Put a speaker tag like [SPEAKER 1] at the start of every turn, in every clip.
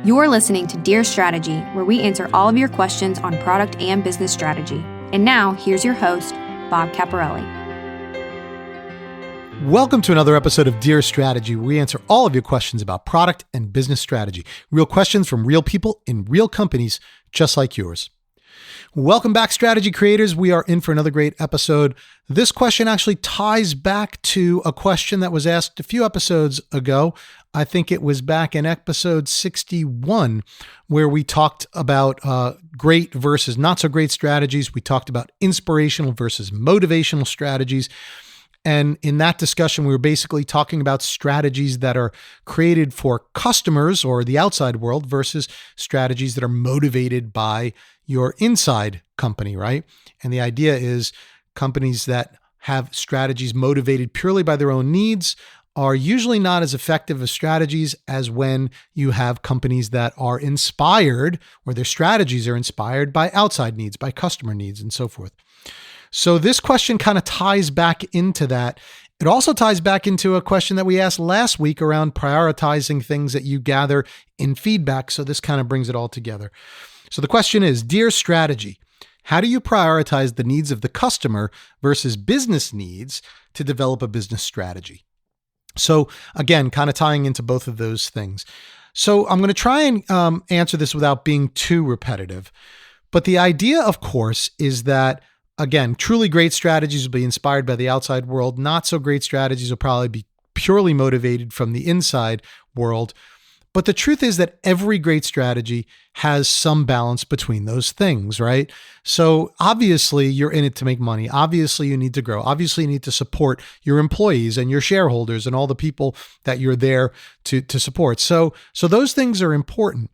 [SPEAKER 1] You're listening to Dear Strategy, where we answer all of your questions on product and business strategy. And now, here's your host, Bob Caporelli.
[SPEAKER 2] Welcome to another episode of Dear Strategy, where we answer all of your questions about product and business strategy. Real questions from real people in real companies, just like yours. Welcome back, strategy creators. We are in for another great episode. This question actually ties back to a question that was asked a few episodes ago. I think it was back in episode 61, where we talked about great versus not so great strategies. We talked about inspirational versus motivational strategies. And in that discussion, we were basically talking about strategies that are created for customers or the outside world versus strategies that are motivated by your inside company, right? And the idea is companies that have strategies motivated purely by their own needs are usually not as effective as strategies as when you have companies that are inspired, or their strategies are inspired by outside needs, by customer needs, and so forth. So this question kind of ties back into that. It also ties back into a question that we asked last week around prioritizing things that you gather in feedback. So this kind of brings it all together. So the question is, Dear Strategy, how do you prioritize the needs of the customer versus business needs to develop a business strategy? So again, kind of tying into both of those things. So I'm going to try and answer this without being too repetitive. But the idea, of course, is that again, truly great strategies will be inspired by the outside world. Not so great strategies will probably be purely motivated from the inside world. But the truth is that every great strategy has some balance between those things, right? So obviously you're in it to make money. Obviously you need to grow. Obviously you need to support your employees and your shareholders and all the people that you're there to support. So those things are important.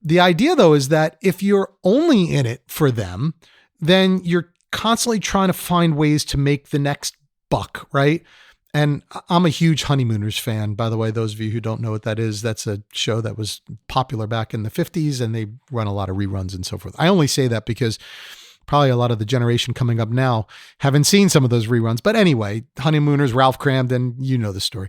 [SPEAKER 2] The idea though is that if you're only in it for them, then you're constantly trying to find ways to make the next buck, right? And I'm a huge Honeymooners fan, by the way. Those of you who don't know what that is, that's a show that was popular back in the 50s and they run a lot of reruns and so forth. I only say that because probably a lot of the generation coming up now haven't seen some of those reruns. But anyway, Honeymooners, Ralph Cramden, you know the story.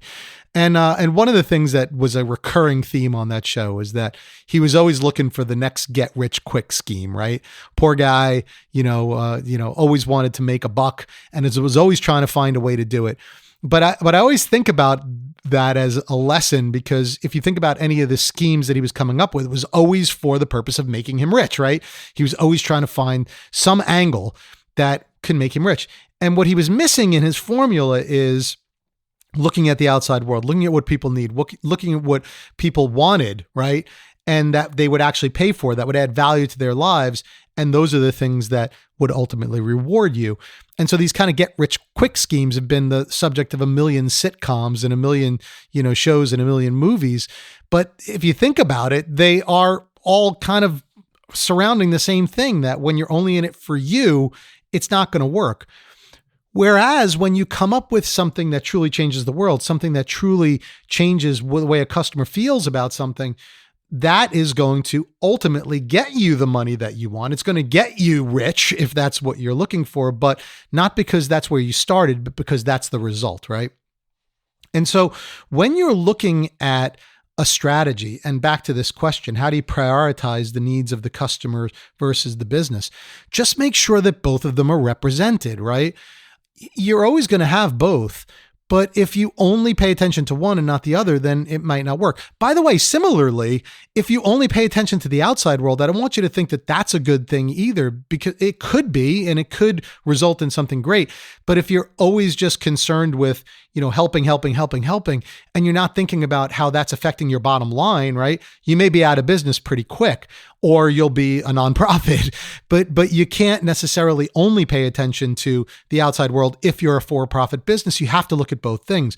[SPEAKER 2] And one of the things that was a recurring theme on that show is that he was always looking for the next get rich quick scheme, right? Poor guy, always wanted to make a buck and was always trying to find a way to do it. But I always think about that as a lesson, because if you think about any of the schemes that he was coming up with, it was always for the purpose of making him rich, right? He was always trying to find some angle that could make him rich. And what he was missing in his formula is looking at the outside world, looking at what people need, looking at what people wanted, right? And that they would actually pay for, that would add value to their lives. And those are the things that would ultimately reward you. And so these kind of get rich quick schemes have been the subject of a million sitcoms and a million, shows and a million movies. But if you think about it, they are all kind of surrounding the same thing, that when you're only in it for you, it's not going to work. Whereas when you come up with something that truly changes the world, something that truly changes the way a customer feels about something, that is going to ultimately get you the money that you want. It's going to get you rich if that's what you're looking for, but not because that's where you started, but because that's the result, right? And so when you're looking at a strategy, and back to this question, how do you prioritize the needs of the customer versus the business? Just make sure that both of them are represented, right? You're always going to have both. But if you only pay attention to one and not the other, then it might not work. By the way, similarly, if you only pay attention to the outside world, I don't want you to think that that's a good thing either, because it could be, and it could result in something great. But if you're always just concerned with, helping, and you're not thinking about how that's affecting your bottom line, right? You may be out of business pretty quick, or you'll be a nonprofit, but you can't necessarily only pay attention to the outside world. If you're a for-profit business, you have to look at both things.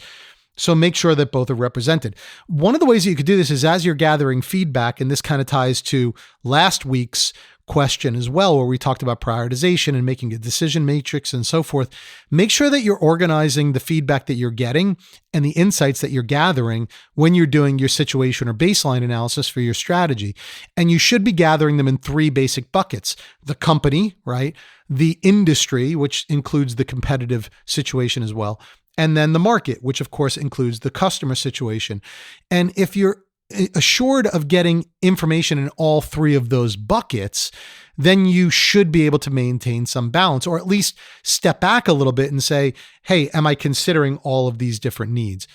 [SPEAKER 2] So make sure that both are represented. One of the ways that you could do this is as you're gathering feedback, and this kind of ties to last week's question as well, where we talked about prioritization and making a decision matrix and so forth. Make sure that you're organizing the feedback that you're getting and the insights that you're gathering when you're doing your situation or baseline analysis for your strategy. And you should be gathering them in three basic buckets: the company, right? The industry, which includes the competitive situation as well. And then the market, which of course includes the customer situation. And if you're assured of getting information in all three of those buckets, then you should be able to maintain some balance, or at least step back a little bit and say, hey, am I considering all of these different needs?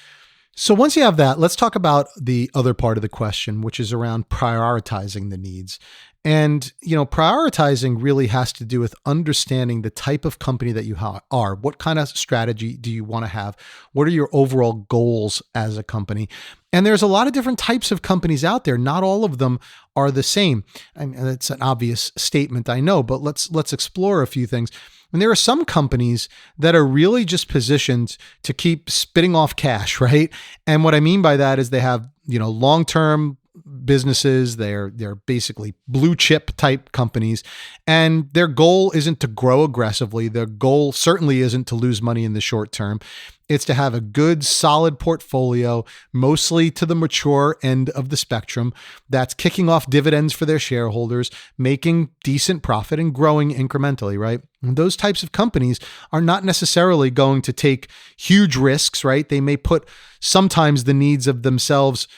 [SPEAKER 2] So once you have that, let's talk about the other part of the question, which is around prioritizing the needs. And, prioritizing really has to do with understanding the type of company that you are. What kind of strategy do you want to have? What are your overall goals as a company? And there's a lot of different types of companies out there. Not all of them are the same. And it's an obvious statement, I know, but let's explore a few things. And there are some companies that are really just positioned to keep spitting off cash, right? And what I mean by that is they have, long-term businesses. They're basically blue chip type companies, and their goal isn't to grow aggressively. Their goal certainly isn't to lose money in the short term. It's to have a good, solid portfolio, mostly to the mature end of the spectrum, that's kicking off dividends for their shareholders, making decent profit and growing incrementally, right? And those types of companies are not necessarily going to take huge risks, right? They may put sometimes the needs of themselves,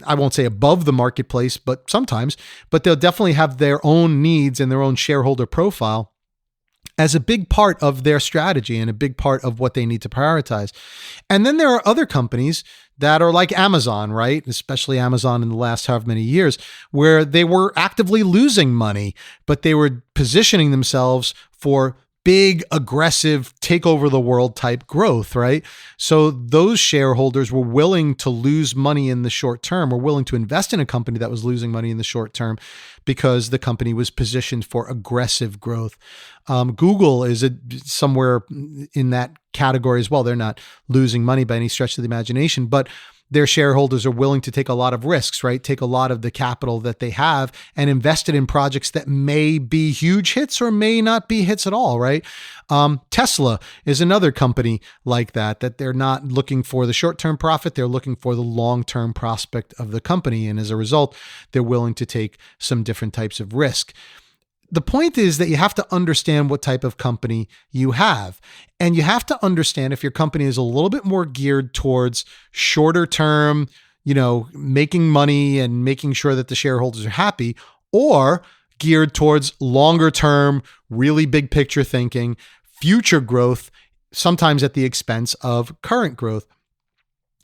[SPEAKER 2] I won't say above the marketplace, but sometimes, but they'll definitely have their own needs and their own shareholder profile as a big part of their strategy and a big part of what they need to prioritize. And then there are other companies that are like Amazon, right? Especially Amazon in the last however many years, where they were actively losing money, but they were positioning themselves for big, aggressive, take over the world type growth, right? So those shareholders were willing to lose money in the short term, or willing to invest in a company that was losing money in the short term because the company was positioned for aggressive growth. Google is somewhere in that category as well. They're not losing money by any stretch of the imagination, but their shareholders are willing to take a lot of risks, right? Take a lot of the capital that they have and invest it in projects that may be huge hits or may not be hits at all, right? Tesla is another company like that they're not looking for the short-term profit. They're looking for the long-term prospect of the company. And as a result, they're willing to take some different types of risk. The point is that you have to understand what type of company you have. And you have to understand if your company is a little bit more geared towards shorter term, making money and making sure that the shareholders are happy, or geared towards longer term, really big picture thinking, future growth, sometimes at the expense of current growth.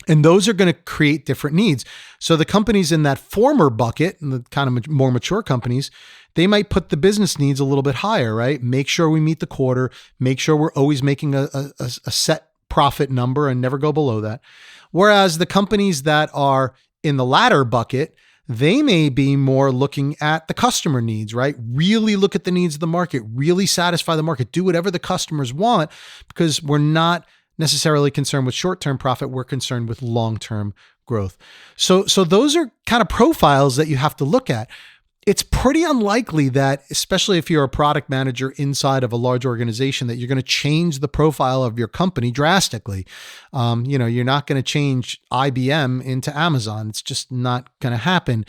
[SPEAKER 2] And those are going to create different needs. So the companies in that former bucket, and the kind of more mature companies, they might put the business needs a little bit higher, right? Make sure we meet the quarter, make sure we're always making a set profit number and never go below that. Whereas the companies that are in the latter bucket, they may be more looking at the customer needs, right? Really look at the needs of the market, really satisfy the market, do whatever the customers want, because we're not necessarily concerned with short-term profit. We're concerned with long-term growth. So those are kind of profiles that you have to look at. It's pretty unlikely that, especially if you're a product manager inside of a large organization, that you're going to change the profile of your company drastically. You're not going to change IBM into Amazon. It's just not going to happen.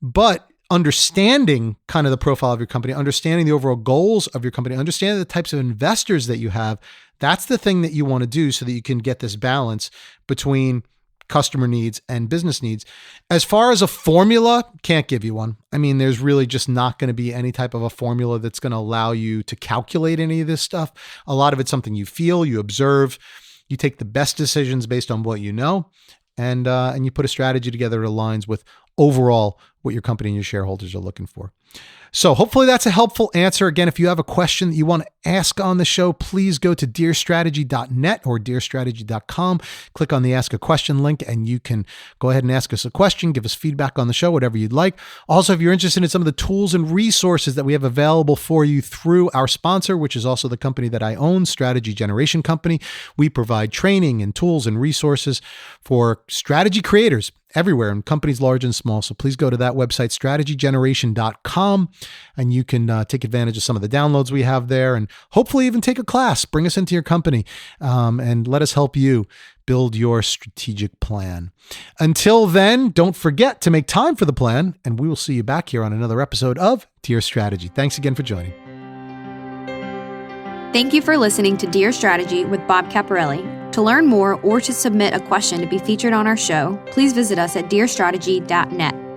[SPEAKER 2] But understanding kind of the profile of your company, understanding the overall goals of your company, understanding the types of investors that you have, that's the thing that you want to do so that you can get this balance between customer needs and business needs. As far as a formula, can't give you one. I mean, there's really just not going to be any type of a formula that's going to allow you to calculate any of this stuff. A lot of it's something you feel, you observe, you take the best decisions based on what you know, and you put a strategy together that aligns with overall what your company and your shareholders are looking for. So hopefully that's a helpful answer. Again, if you have a question that you want to ask on the show, please go to dearstrategy.net or dearstrategy.com. Click on the Ask a Question link and you can go ahead and ask us a question, give us feedback on the show, whatever you'd like. Also, if you're interested in some of the tools and resources that we have available for you through our sponsor, which is also the company that I own, Strategy Generation Company, we provide training and tools and resources for strategy creators everywhere, in companies large and small. So please go to that website, strategygeneration.com, and you can take advantage of some of the downloads we have there, and hopefully even take a class, bring us into your company, and let us help you build your strategic plan. Until then, don't forget to make time for the plan, and we will see you back here on another episode of Dear Strategy. Thanks again for joining.
[SPEAKER 1] Thank you for listening to Dear Strategy with Bob Caparelli. To learn more or to submit a question to be featured on our show, please visit us at dearstrategy.net.